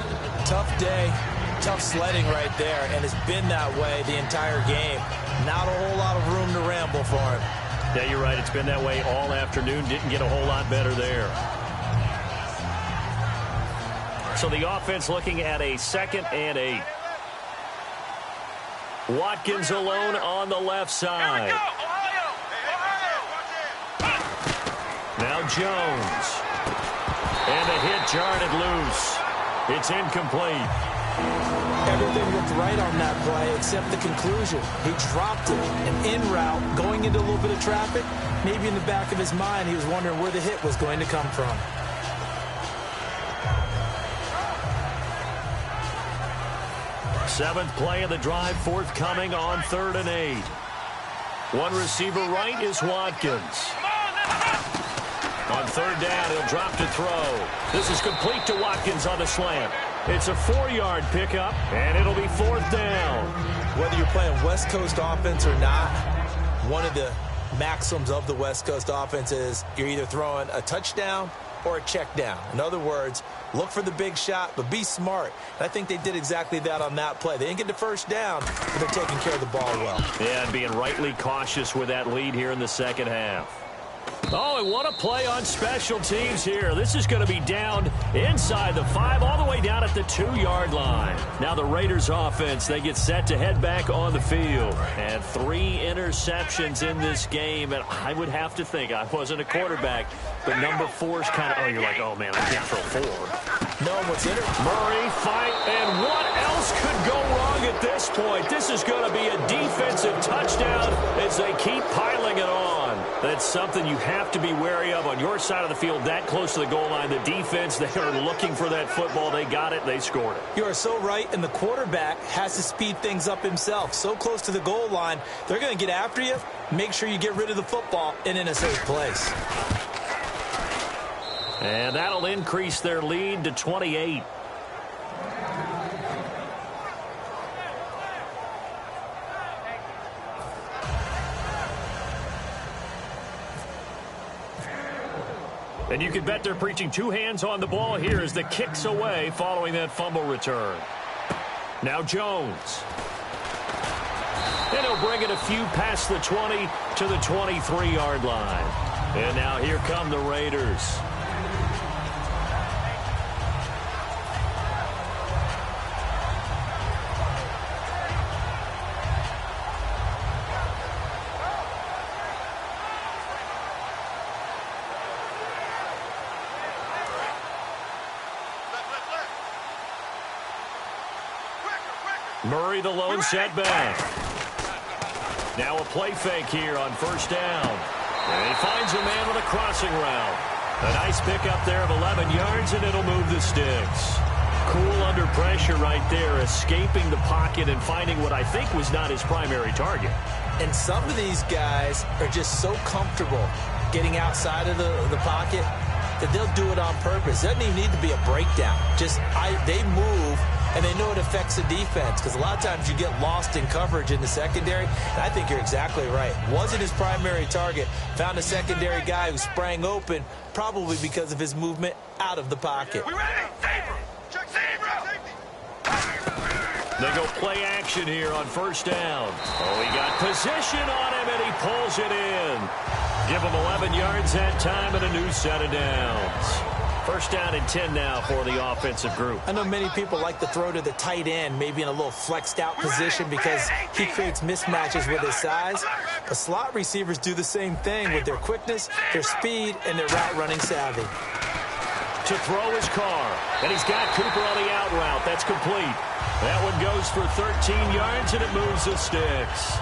Tough day, tough sledding right there, and it's been that way the entire game. Not a whole lot of room to ramble for him. Yeah, you're right. It's been that way all afternoon. Didn't get a whole lot better there. So the offense looking at a 2nd and 8. Watkins alone on the left side. Now Jones. And the hit jarred it loose. It's incomplete. Everything looked right on that play except the conclusion. He dropped it, and en route, going into a little bit of traffic. Maybe in the back of his mind, he was wondering where the hit was going to come from. Seventh play of the drive forthcoming on 3rd and 8. One receiver right is Watkins. On 3rd down, he'll drop to throw. This is complete to Watkins on the slant. It's a 4-yard pickup, and it'll be 4th down. Whether you're playing West Coast offense or not, one of the maxims of the West Coast offense is you're either throwing a touchdown or a check down. In other words, look for the big shot, but be smart. And I think they did exactly that on that play. They didn't get the first down, but they're taking care of the ball well. Yeah, and being rightly cautious with that lead here in the second half. Oh, and what a play on special teams here. This is going to be down inside the 5, all the way down at the 2-yard line. Now the Raiders offense, they get set to head back on the field. And 3 interceptions in this game. And I would have to think, I wasn't a quarterback, but number 4 is kind of, oh, you're like, oh, man, I can't throw 4. No, what's in it? Murray fight, and what else could go wrong at this point? This is going to be a defensive touchdown as they keep piling it on. That's something you have to be wary of on your side of the field, that close to the goal line. The defense, they are looking for that football. They got it. They scored it. You are so right, and the quarterback has to speed things up himself. So close to the goal line, they're going to get after you. Make sure you get rid of the football and in a safe place. And that'll increase their lead to 28. And you can bet they're preaching 2 hands on the ball here as the kick's away following that fumble return. Now Jones. And he'll bring it a few past the 20 to the 23-yard line. And now here come the Raiders. Murray the lone setback. Now a play fake here on 1st down. And he finds a man with a crossing route. A nice pickup there of 11 yards, and it'll move the sticks. Cool under pressure right there, escaping the pocket and finding what I think was not his primary target. And some of these guys are just so comfortable getting outside of the pocket that they'll do it on purpose. It doesn't even need to be a breakdown. They move, and they know it affects the defense, because a lot of times you get lost in coverage in the secondary, and I think you're exactly right. Wasn't his primary target. Found a secondary guy who sprang open, probably because of his movement out of the pocket. We ready? Zebra! Check zebra! They go play action here on first down. Oh, he got position on him, and he pulls it in. Give him 11 yards that time and a new set of downs. First down and 10 now for the offensive group. I know many people like to throw to the tight end, maybe in a little flexed out position because he creates mismatches with his size. But slot receivers do the same thing with their quickness, their speed, and their route running savvy. To throw his Carr, and he's got Cooper on the out route. That's complete. That one goes for 13 yards, and it moves the sticks.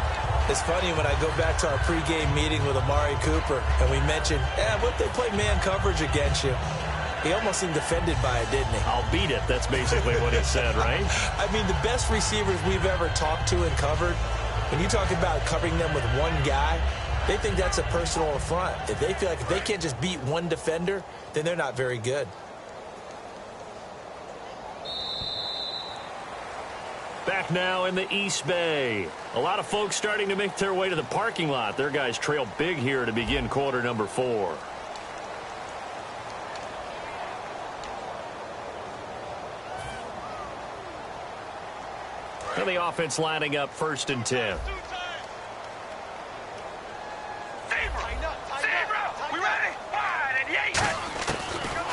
It's funny when I go back to our pregame meeting with Amari Cooper, and we mentioned, what if they play man coverage against you? He almost seemed offended by it, didn't he? I'll beat it. That's basically what he said, right? I mean, the best receivers we've ever talked to and covered, when you talk about covering them with one guy, they think that's a personal affront. If they feel like if they can't just beat one defender, then they're not very good. Back now in the East Bay. A lot of folks starting to make their way to the parking lot. Their guys trail big here to begin quarter number 4. And the offense lining up first and 10.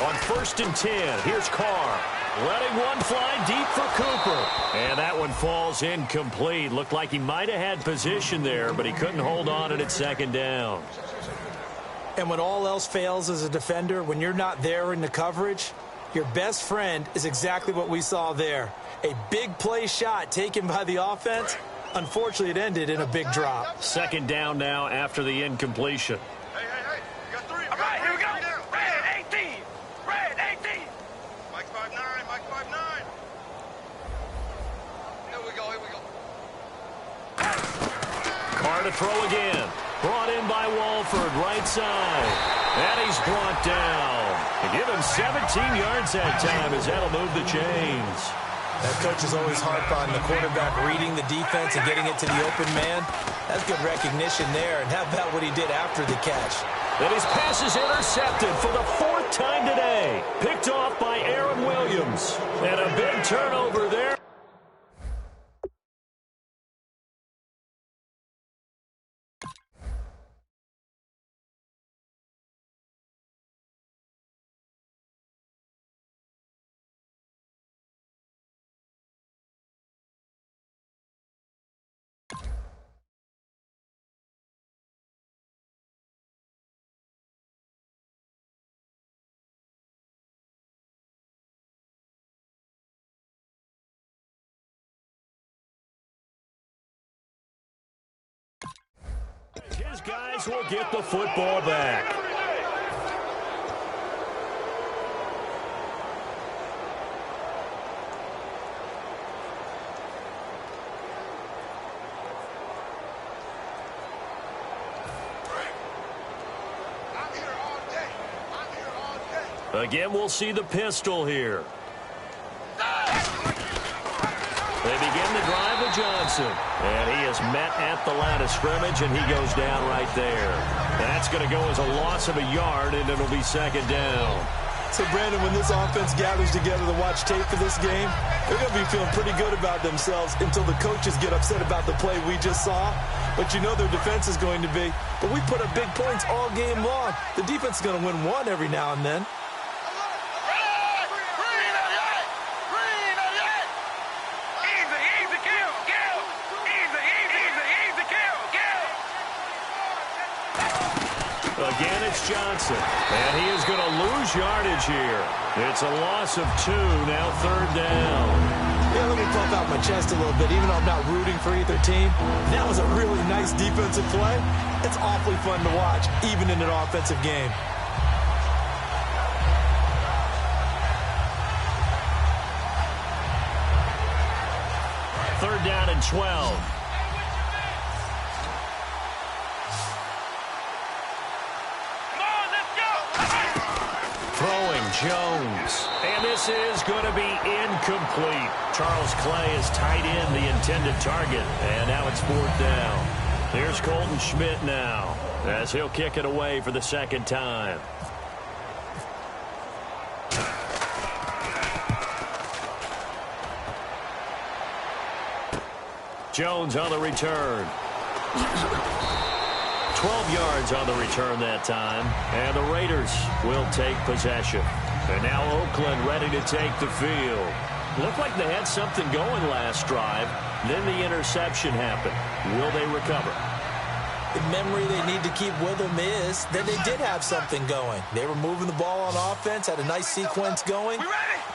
On first and 10, here's Carr. Letting one fly deep for Cooper. And that one falls incomplete. Looked like he might have had position there, but he couldn't hold on at second down. And when all else fails as a defender, when you're not there in the coverage, your best friend is exactly what we saw there. A big play shot taken by the offense. Unfortunately, it ended in a big drop. Second down now after the incompletion. Hey, you got 3. All right, here we go. Red 18. Red 18. Mike 5'9", Mike 5'9". Here we go. Carr to throw again. Brought in by Walford, right side. And he's brought down. They give him 17 yards that time as that'll move the chains. That coach is always harp on the quarterback reading the defense and getting it to the open man. That's good recognition there. And how about what he did after the catch? And his pass is intercepted for the 4th time today. Picked off by Aaron Williams. And a big turnover there. His guys will get the football back. Again, we'll see the pistol here. They begin the drive with Johnson. And he is met at the line of scrimmage, and he goes down right there. That's going to go as a loss of a yard, and it'll be second down. So, Brandon, when this offense gathers together to watch tape for this game, they're going to be feeling pretty good about themselves until the coaches get upset about the play we just saw. But you know their defense is going to be. But we put up big points all game long. The defense is going to win one every now and then. Again, it's Johnson, and he is going to lose yardage here. It's a loss of 2, now third down. Yeah, let me puff out my chest a little bit, even though I'm not rooting for either team. That was a really nice defensive play. It's awfully fun to watch, even in an offensive game. Third down and 12. Jones. And this is going to be incomplete. Charles Clay has tied in the intended target. And now it's 4th down. Here's Colton Schmidt now, as he'll kick it away for the second time. Jones on the return. 12 yards on the return that time. And the Raiders will take possession. And now Oakland ready to take the field. Looked like they had something going last drive. Then the interception happened. Will they recover? The memory they need to keep with them is that they did have something going. They were moving the ball on offense, had a nice sequence going.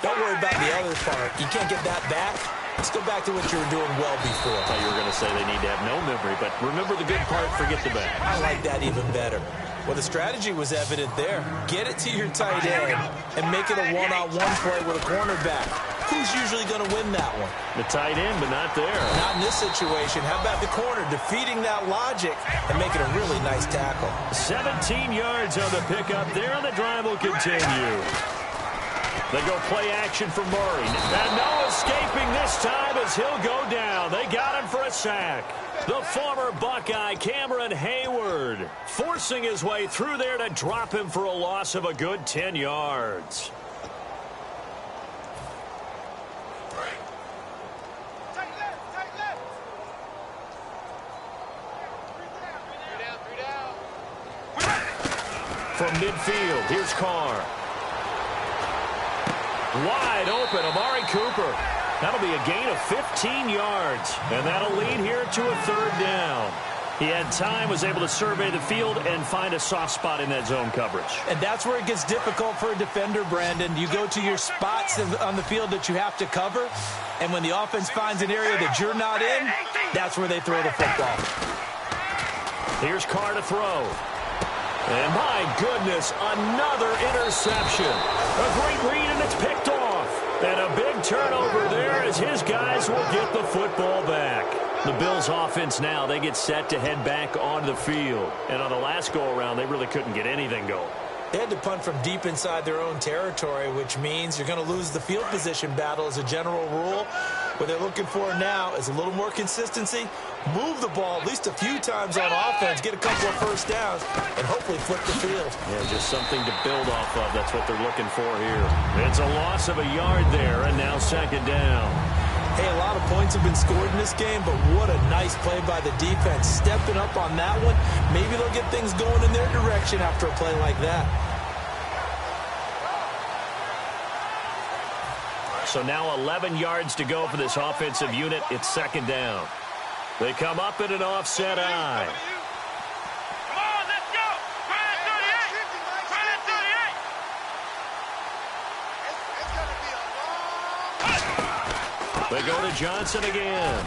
Don't worry about the other part. You can't get that back. Let's go back to what you were doing well before. I thought you were going to say they need to have no memory, but remember the good part, forget the bad. I like that even better. Well, the strategy was evident there. Get it to your tight end and make it a one-on-one play with a cornerback. Who's usually going to win that one? The tight end, but not there. Not in this situation. How about the corner defeating that logic and making a really nice tackle? 17 yards on the pickup there, and the drive will continue. They go play action for Murray. And no escaping this time as he'll go down. They got him for a sack. The former Buckeye, Cameron Hayward, forcing his way through there to drop him for a loss of a good 10 yards. From midfield, here's Carr. Wide open, Amari Cooper. That'll be a gain of 15 yards, and that'll lead here to a 3rd down. He had time, was able to survey the field and find a soft spot in that zone coverage. And that's where it gets difficult for a defender, Brandon. You go to your spots on the field that you have to cover, and when the offense finds an area that you're not in, that's where they throw the football. Here's Carr to throw. And my goodness, another interception. A great read, and it's picked off. And a big turnover there as his guys will get the football back. The Bills offense now, they get set to head back onto the field. And on the last go-around, they really couldn't get anything going. They had to punt from deep inside their own territory, which means you're going to lose the field position battle as a general rule. What they're looking for now is a little more consistency, move the ball at least a few times on offense, get a couple of first downs, and hopefully flip the field. Yeah, just something to build off of. That's what they're looking for here. It's a loss of a yard there, and now 2nd down. Hey, a lot of points have been scored in this game, but what a nice play by the defense. Stepping up on that one, maybe they'll get things going in their direction after a play like that. So now 11 yards to go for this offensive unit. It's 2nd down. They come up in an offset eye. Come on, let's go. Ryan 38. Ryan 38. They go to Johnson again.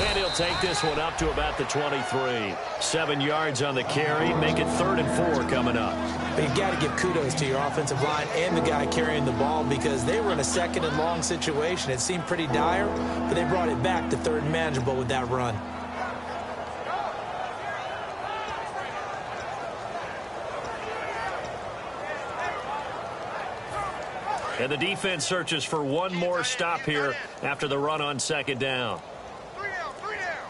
And he'll take this one up to about the 23. 7 yards on the carry. Make it 3rd and 4 coming up. But you've got to give kudos to your offensive line and the guy carrying the ball because they were in a 2nd and long situation. It seemed pretty dire, but they brought it back to 3rd and manageable with that run. And the defense searches for one more stop here after the run on 2nd down. 3 down.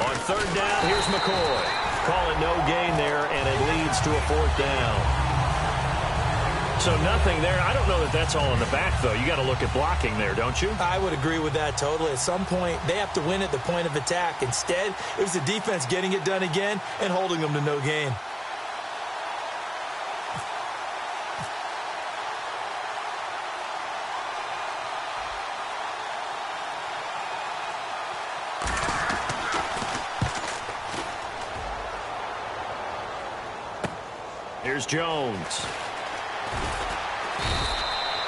On 3rd down, here's McCoy. Call it no gain there, and it leads to a 4th down. So nothing there. I don't know that that's all in the back, though. You got to look at blocking there, don't you? I would agree with that totally. At some point, they have to win at the point of attack. Instead, it was the defense getting it done again and holding them to no gain. Here's Jones.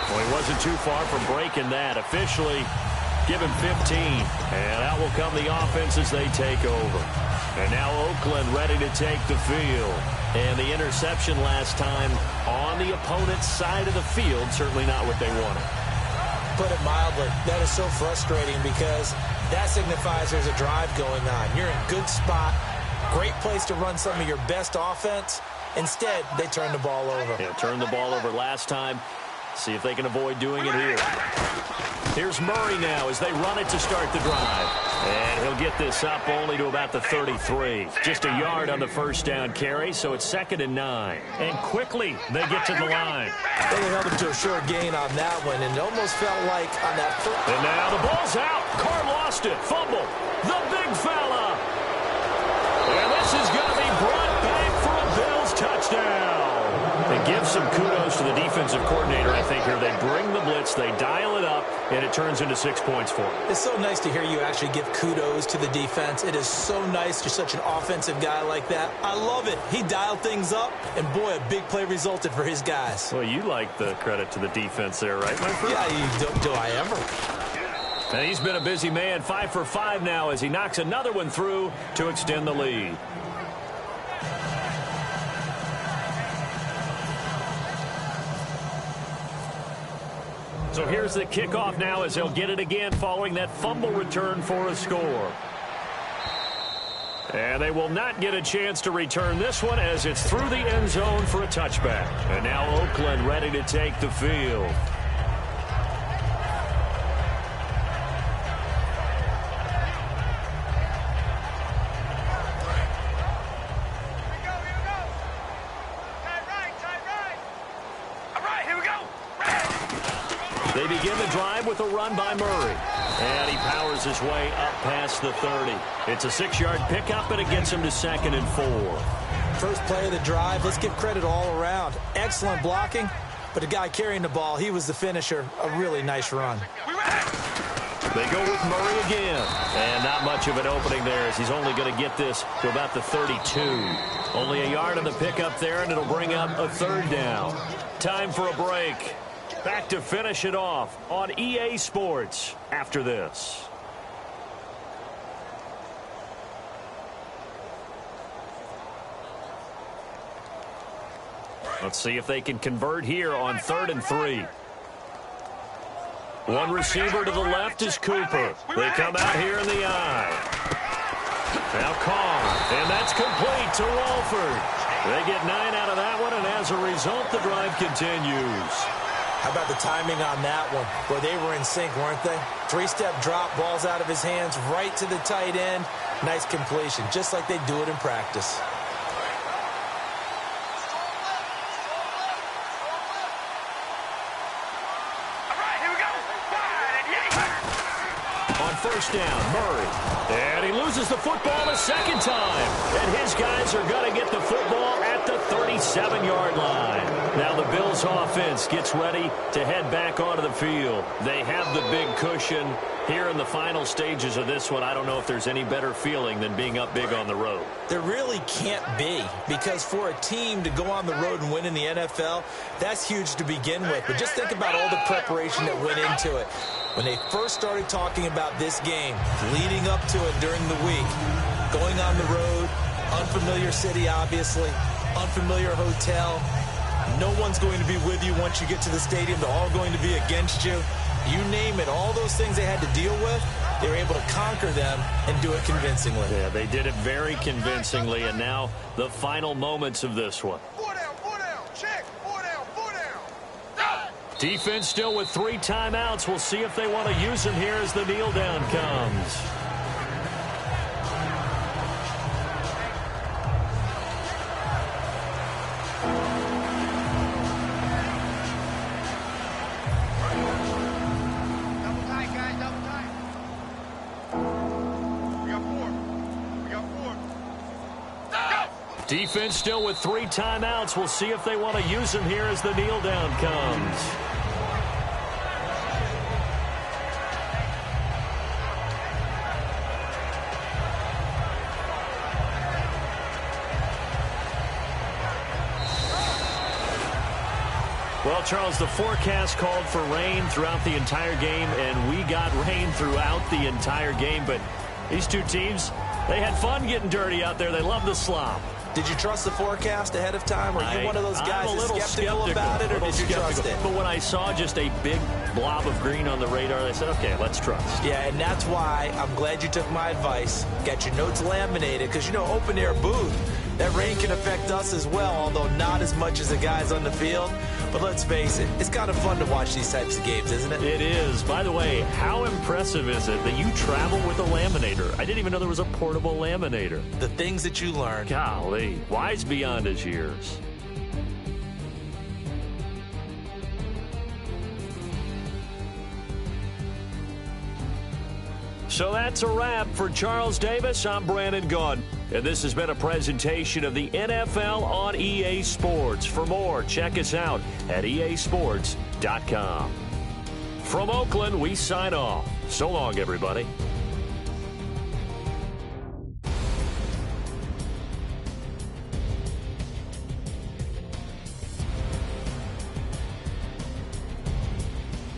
Well, he wasn't too far from breaking that. Officially, give him 15. And out will come the offense as they take over. And now Oakland ready to take the field. And the interception last time on the opponent's side of the field, certainly not what they wanted. Put it mildly, that is so frustrating because that signifies there's a drive going on. You're in a good spot, great place to run some of your best offense, Instead, they turn the ball over. Yeah, turned the ball over last time. See if they can avoid doing it here. Here's Murray now as they run it to start the drive. And he'll get this up only to about the 33. Just a yard on the first down carry, so it's 2nd and 9. And quickly, they get to the line. Well, they held him to a short gain on that one, and it almost felt like on that first. And now the ball's out. Carr lost it. Fumble. The big fella. And this is going to be brought back for a Bills touchdown. They give some kudos to the defensive coordinator, I think, here. They bring the blitz, they dial it up, and it turns into 6 points for them. It's so nice to hear you actually give kudos to the defense. It is so nice. You're such an offensive guy like that. I love it. He dialed things up, and boy, a big play resulted for his guys. Well, you like the credit to the defense there, right, my friend? Yeah, do I ever? And he's been a busy man, 5 for 5 now as he knocks another one through to extend the lead. So here's the kickoff now as they'll get it again following that fumble return for a score. And they will not get a chance to return this one as it's through the end zone for a touchback. And now Oakland ready to take the field. They begin the drive with a run by Murray. And he powers his way up past the 30. It's a 6-yard pickup, and it gets him to 2nd and 4. First play of the drive, let's give credit all around. Excellent blocking, but the guy carrying the ball, he was the finisher. A really nice run. They go with Murray again. And not much of an opening there as he's only going to get this to about the 32. Only a yard on the pickup there, and it'll bring up a 3rd down. Time for a break. Back to finish it off on EA Sports after this. Let's see if they can convert here on 3rd and 3. One receiver to the left is Cooper. They come out here in the eye. Now Carr, and that's complete to Walford. They get 9 out of that one, and as a result, the drive continues. How about the timing on that one? Boy, they were in sync, weren't they? 3-step drop, ball's out of his hands, right to the tight end. Nice completion, just like they do it in practice. All right, here we go. On first down, Murray. And he loses the football a 2nd time. And his guys are going to get the football at the 37-yard line. Now the Bills offense gets ready to head back onto the field. They have the big cushion here in the final stages of this one. I don't know if there's any better feeling than being up big on the road. There really can't be, because for a team to go on the road and win in the NFL, that's huge to begin with. But just think about all the preparation that went into it. When they first started talking about this game, leading up to it during the week, going on the road, unfamiliar city, obviously, unfamiliar hotel. No one's going to be with you once you get to the stadium. They're all going to be against you. You name it, all those things they had to deal with, they were able to conquer them and do it convincingly. Yeah, they did it very convincingly, and now the final moments of this one. 4 down, check, 4 down. Defense still with 3 timeouts. We'll see if they want to use them here as the kneel down comes. Double tight, guys, double tight. We got 4. Go! Defense still with 3 timeouts. We'll see if they want to use them here as the kneel down comes. Well, Charles, the forecast called for rain throughout the entire game, and we got rain throughout the entire game. But these two teams, they had fun getting dirty out there. They love the slop. Did you trust the forecast ahead of time? Were you one of those guys that's skeptical about it, or did you trust it? But when I saw just a big blob of green on the radar, I said, okay, let's trust. Yeah, and that's why I'm glad you took my advice. Got your notes laminated, because, you know, open-air booth, That rain can affect us as well, although not as much as the guys on the field. But let's face it, it's kind of fun to watch these types of games, isn't it? It is. By the way, how impressive is it that you travel with a laminator? I didn't even know there was a portable laminator. The things that you learn. Golly, wise beyond his years. So that's a wrap for Charles Davis. I'm Brandon Gaudin, and this has been a presentation of the NFL on EA Sports. For more, check us out at easports.com. From Oakland, we sign off. So long, everybody.